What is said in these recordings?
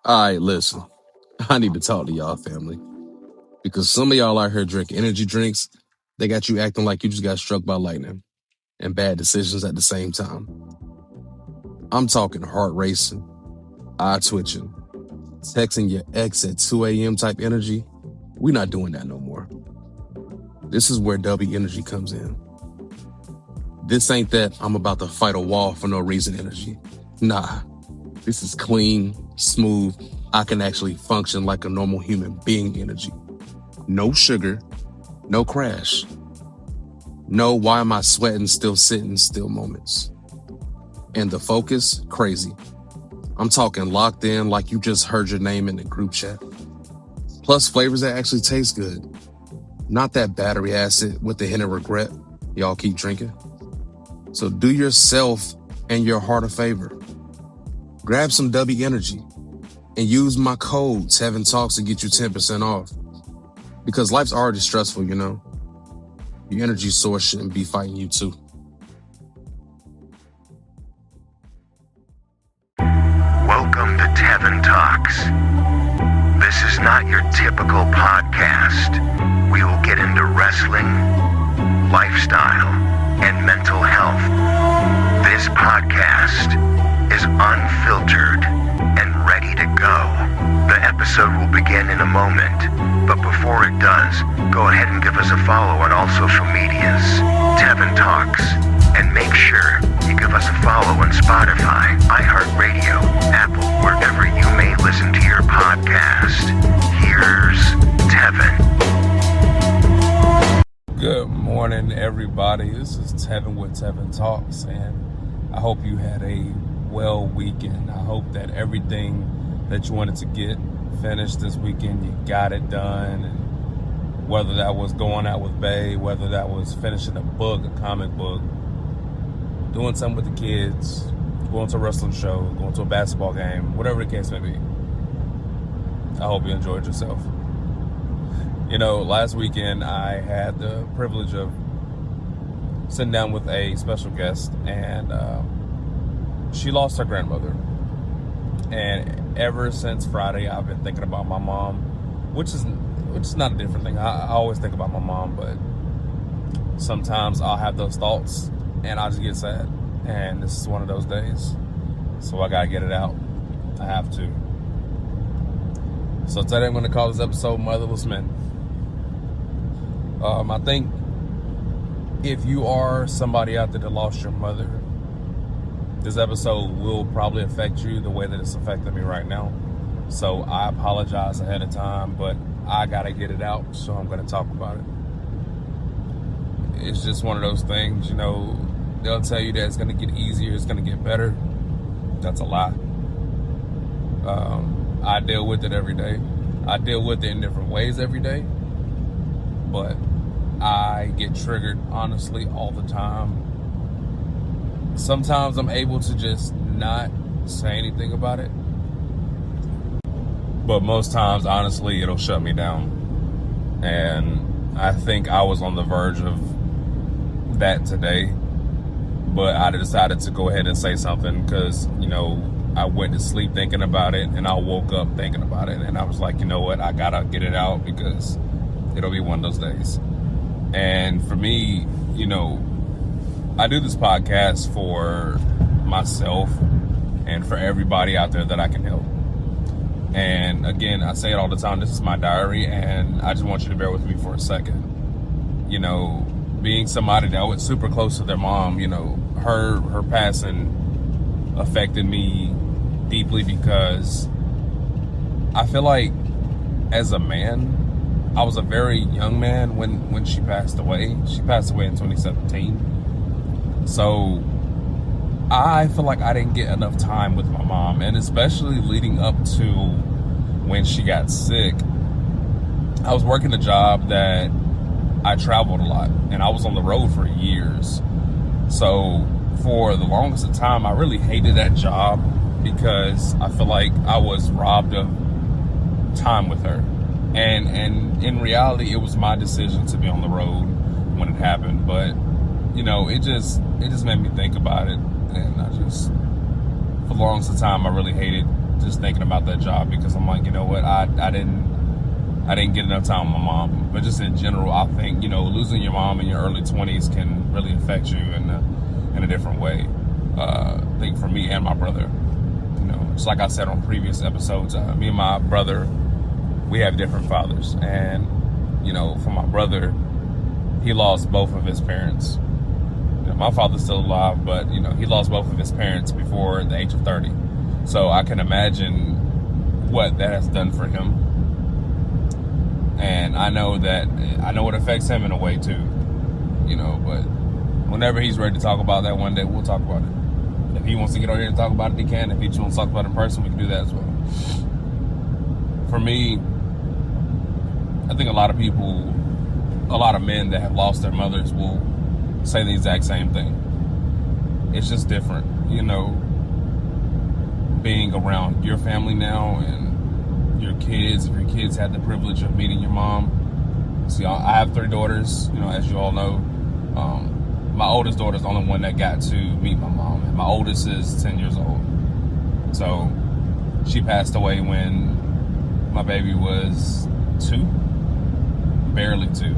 All right, listen. I need to talk to y'all, family, because some of y'all out here drink energy drinks. They got you acting like you just got struck by lightning and bad decisions at the same time. I'm talking heart racing, eye twitching, texting your ex at 2 a.m. type energy. We're not doing that no more. This is where W energy comes in. This ain't that I'm about to fight a wall for no reason energy. Nah, this is clean, smooth, I can actually function like a normal human being energy. No sugar, no crash. No why am I sweating still sitting still moments. And the focus, crazy. I'm talking locked in like you just heard your name in the group chat. Plus flavors that actually taste good. Not that battery acid with the hint of regret y'all keep drinking. So do yourself and your heart a favor. Grab some W Energy and use my code Tevin Talks to get you 10% off. Because life's already stressful, you know. Your energy source shouldn't be fighting you too. Welcome to Tevin Talks. This is not your typical podcast. We will get into wrestling, lifestyle, and mental health. This podcast is unfiltered and ready to go. The episode will begin in a moment, but before it does, go ahead and give us a follow on all social medias, Tevin Talks, and make sure you give us a follow on Spotify, iHeartRadio, Apple, wherever you may listen to your podcast. Here's Tevin. Good morning, everybody. This is Tevin with Tevin Talks, and I hope you had a well weekend. I hope that everything that you wanted to get finished this weekend, you got it done. And whether that was going out with Bae, whether that was finishing a book, a comic book, doing something with the kids, going to a wrestling show, going to a basketball game, whatever the case may be. I hope you enjoyed yourself. You know, last weekend I had the privilege of sitting down with a special guest, and she lost her grandmother. And ever since Friday, I've been thinking about my mom, which is not a different thing. I always think about my mom, but sometimes I'll have those thoughts and I'll just get sad. And this is one of those days. So I gotta get it out. I have to. So today I'm gonna call this episode Motherless Men. I think if you are somebody out there that lost your mother, this episode will probably affect you the way that it's affecting me right now. So I apologize ahead of time, but I gotta get it out, so I'm gonna talk about it. It's just one of those things, you know, they'll tell you that it's gonna get easier, it's gonna get better. That's a lie. I deal with it every day. I deal with it in different ways every day, but I get triggered, honestly, all the time. Sometimes I'm able to just not say anything about it, but most times, honestly, it'll shut me down. And I think I was on the verge of that today, but I decided to go ahead and say something because, you know, I went to sleep thinking about it and I woke up thinking about it, and I was like, you know what, I gotta get it out because it'll be one of those days. And for me, you know, I do this podcast for myself and for everybody out there that I can help. And again, I say it all the time, this is my diary, and I just want you to bear with me for a second. You know, being somebody that was super close to their mom, you know, her passing affected me deeply because I feel like as a man, I was a very young man when she passed away. She passed away in 2017. So I feel like I didn't get enough time with my mom, and especially leading up to when she got sick. I was working a job that I traveled a lot, and I was on the road for years. So for the longest of time, I really hated that job because I feel like I was robbed of time with her. And in reality, it was my decision to be on the road when it happened. But, you know, it just made me think about it. And I just, for the longest of time, I really hated just thinking about that job, because I'm like, you know what, I didn't get enough time with my mom. But just in general, I think, losing your mom in your early 20s can really affect you in a different way. I think for me and my brother, just like I said on previous episodes, me and my brother, we have different fathers. And, for my brother, he lost both of his parents. My father's still alive, but, he lost both of his parents before the age of 30. So I can imagine what that has done for him. And I know it affects him in a way too, but whenever he's ready to talk about that one day, we'll talk about it. If he wants to get on here and talk about it, he can. If he just wants to talk about it in person, we can do that as well. For me, I think a lot of men that have lost their mothers will say the exact same thing. It's just different, being around your family now and your kids, if your kids had the privilege of meeting your mom. See, I have 3 daughters, as you all know. My oldest daughter is the only one that got to meet my mom, and my oldest is 10 years old. So she passed away when my baby was 2, barely 2.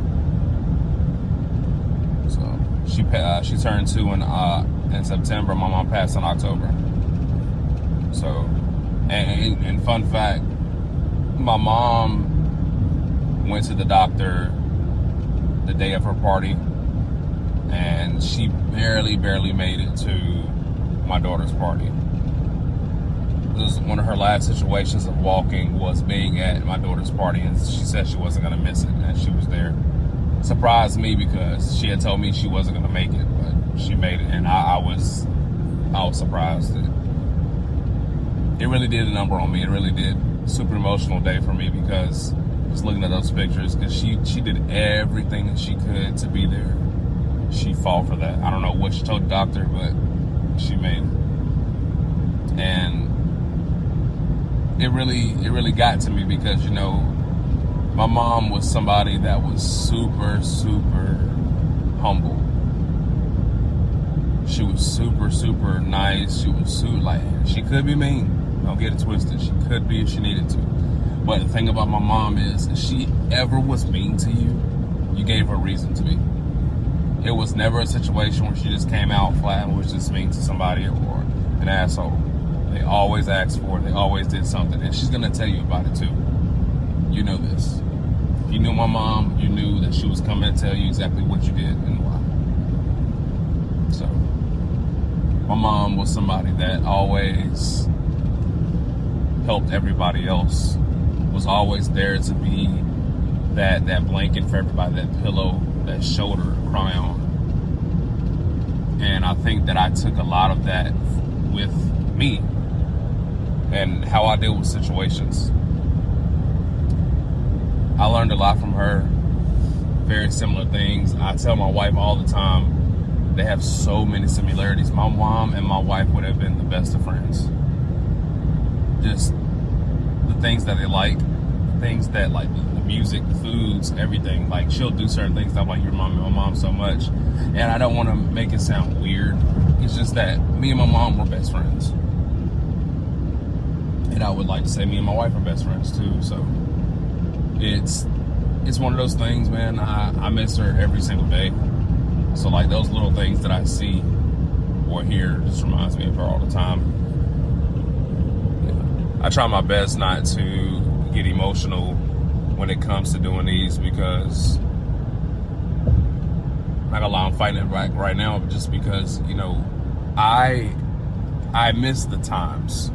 So she turned 2 in September. My mom passed in October. So, and fun fact, my mom went to the doctor the day of her party, and she barely made it to my daughter's party. This was one of her last situations of walking, was being at my daughter's party, and she said she wasn't going to miss it, and she was there. Surprised me, because she had told me she wasn't going to make it, but she made it, and I was surprised. It really did a number on me. It really did. Super emotional day for me, because just looking at those pictures, because she did everything that she could to be there. She fought for that. I don't know what she told the doctor, but she made it. And it really got to me, because my mom was somebody that was super humble. She was super nice. She was she could be mean. Don't get it twisted. She could be if she needed to. But the thing about my mom is, if she ever was mean to you, you gave her reason to be. It was never a situation where she just came out flat and was just mean to somebody or an asshole. They always asked for it. They always did something. And she's going to tell you about it too. You know this. If you knew my mom, you knew that she was coming to tell you exactly what you did and why. So, my mom was somebody that always helped everybody else, was always there to be that blanket for everybody, that pillow, that shoulder to cry on. And I think that I took a lot of that with me and how I deal with situations. I learned a lot from her, very similar things. I tell my wife all the time, they have so many similarities. My mom and my wife would have been the best of friends. Just the things that they like, things that like the music, the foods, everything. Like, she'll do certain things that I'm like, your mom and my mom so much. And I don't want to make it sound weird. It's just that me and my mom were best friends. And I would like to say me and my wife are best friends too. So it's one of those things, man. I miss her every single day. So like those little things that I see or hear just reminds me of her all the time. I try my best not to get emotional when it comes to doing these, because I'm not gonna lie, I'm fighting it right now, just because, I miss the times.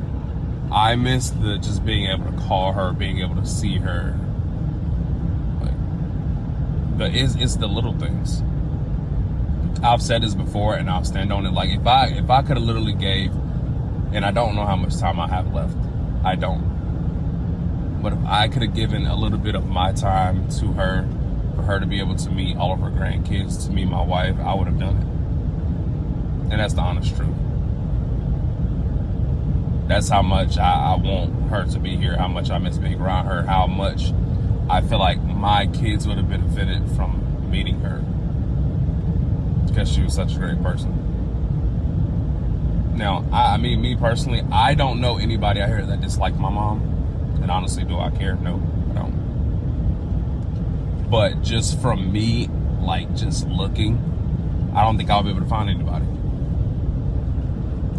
I miss the just being able to call her, being able to see her. But it's the little things. I've said this before, and I'll stand on it. Like, if I could have literally gave, and I don't know how much time I have left. I don't. But if I could have given a little bit of my time to her, for her to be able to meet all of her grandkids, to meet my wife, I would have done it. And that's the honest truth. That's how much I want her to be here, how much I miss being around her, how much I feel like my kids would have benefited from meeting her, because she was such a great person. Now, I mean, me personally, I don't know anybody out here that dislikes my mom. And honestly, do I care? No, I don't. But just from me, like, just looking, I don't think I'll be able to find anybody.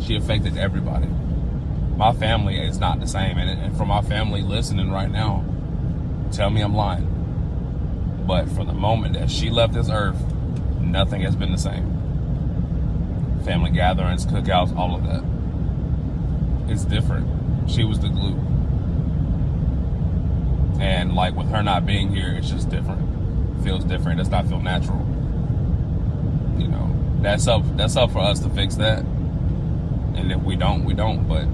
She affected everybody. My family is not the same. And for my family listening right now, tell me I'm lying. But from the moment that she left this earth, nothing has been the same. Family gatherings, cookouts, all of that. It's different. She was the glue. And like with her not being here, it's just different. It feels different. It does not feel natural. You know, that's up for us to fix that. And if we don't, we don't. But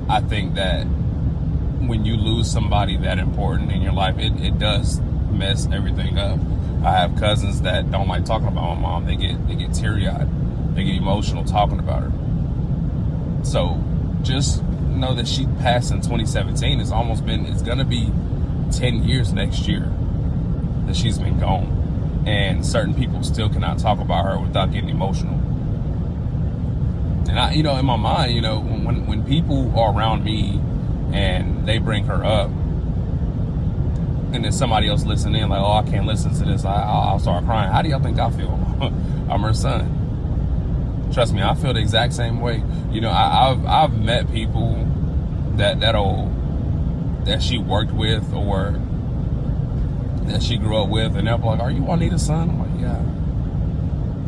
I think that when you lose somebody that important in your life, it does mess everything up. I have cousins that don't like talking about my mom. They get teary-eyed. They get emotional talking about her. So just know that she passed in 2017. It's gonna be 10 years next year that she's been gone. And certain people still cannot talk about her without getting emotional. And I, you know, in my mind, you know, when people are around me and they bring her up, and then somebody else listen in, like, oh, I can't listen to this, I'll start crying. How do y'all think I feel? I'm her son. Trust me, I feel the exact same way. You know, I've met people that she worked with or that she grew up with, and they're like, "Are you Juanita's son?" I'm like, "Yeah."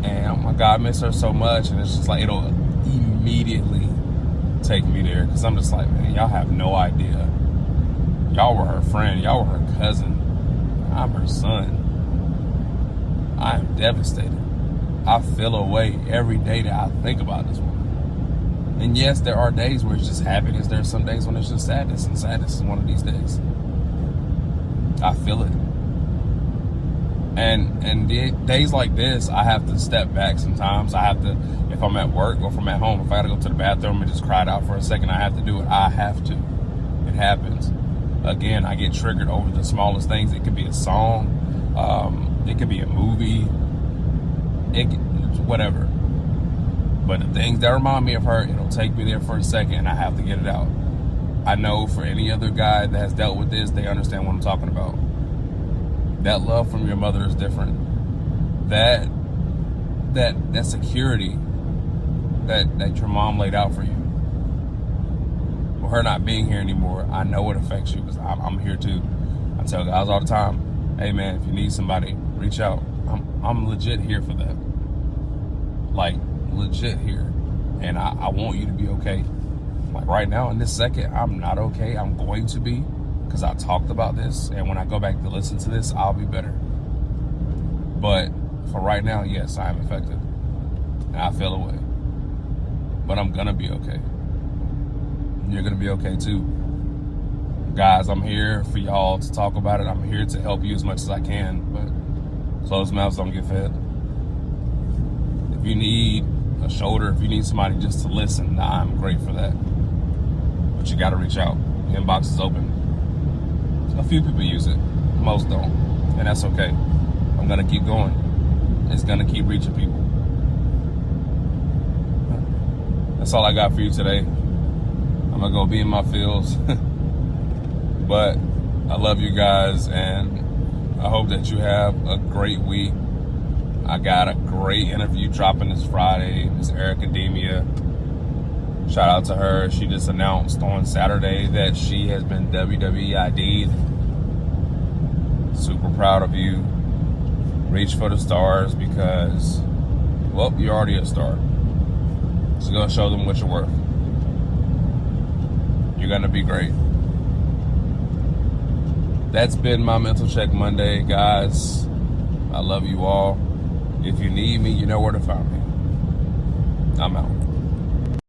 And oh my God, I miss her so much, and it's just like it'll immediately take me there because I'm just like, man, y'all have no idea. Y'all were her friend. Y'all were her cousin. I'm her son. I am devastated. I feel a way every day that I think about this woman. And yes, there are days where it's just happiness. There are some days when it's just sadness, and sadness is one of these days. I feel it. And days like this, I have to step back sometimes. I have to, if I'm at work or if I'm at home, if I gotta go to the bathroom and just cry it out for a second, I have to do it. I have to. It happens. Again, I get triggered over the smallest things. It could be a song. It could be a movie. Whatever. But the things that remind me of her, it'll take me there for a second and I have to get it out. I know for any other guy that has dealt with this, they understand what I'm talking about. That love from your mother is different. That security that your mom laid out for you. With her not being here anymore, I know it affects you because I'm here too. I tell guys all the time, hey man, if you need somebody, reach out. I'm legit here for that. Like, legit here. And I want you to be okay. Like right now, in this second, I'm not okay. I'm going to be, because I talked about this. And when I go back to listen to this, I'll be better. But for right now, yes, I am affected. And I feel away. But I'm going to be okay. And you're going to be okay too. Guys, I'm here for y'all to talk about it. I'm here to help you as much as I can. But closed mouths don't get fed. If you need a shoulder, if you need somebody just to listen, I'm great for that. But you got to reach out. The inbox is open. A few people use it. Most don't. And that's okay. I'm going to keep going. It's going to keep reaching people. That's all I got for you today. I'm going to go be in my fields. But I love you guys, and I hope that you have a great week. I got a great interview dropping this Friday. Miss Ericademia. Shout out to her. She just announced on Saturday that she has been WWE ID'd. Super proud of you. Reach for the stars because, well, you're already a star. So go show them what you're worth. You're going to be great. That's been my Mental Check Monday, guys. I love you all. If you need me, you know where to find me. I'm out.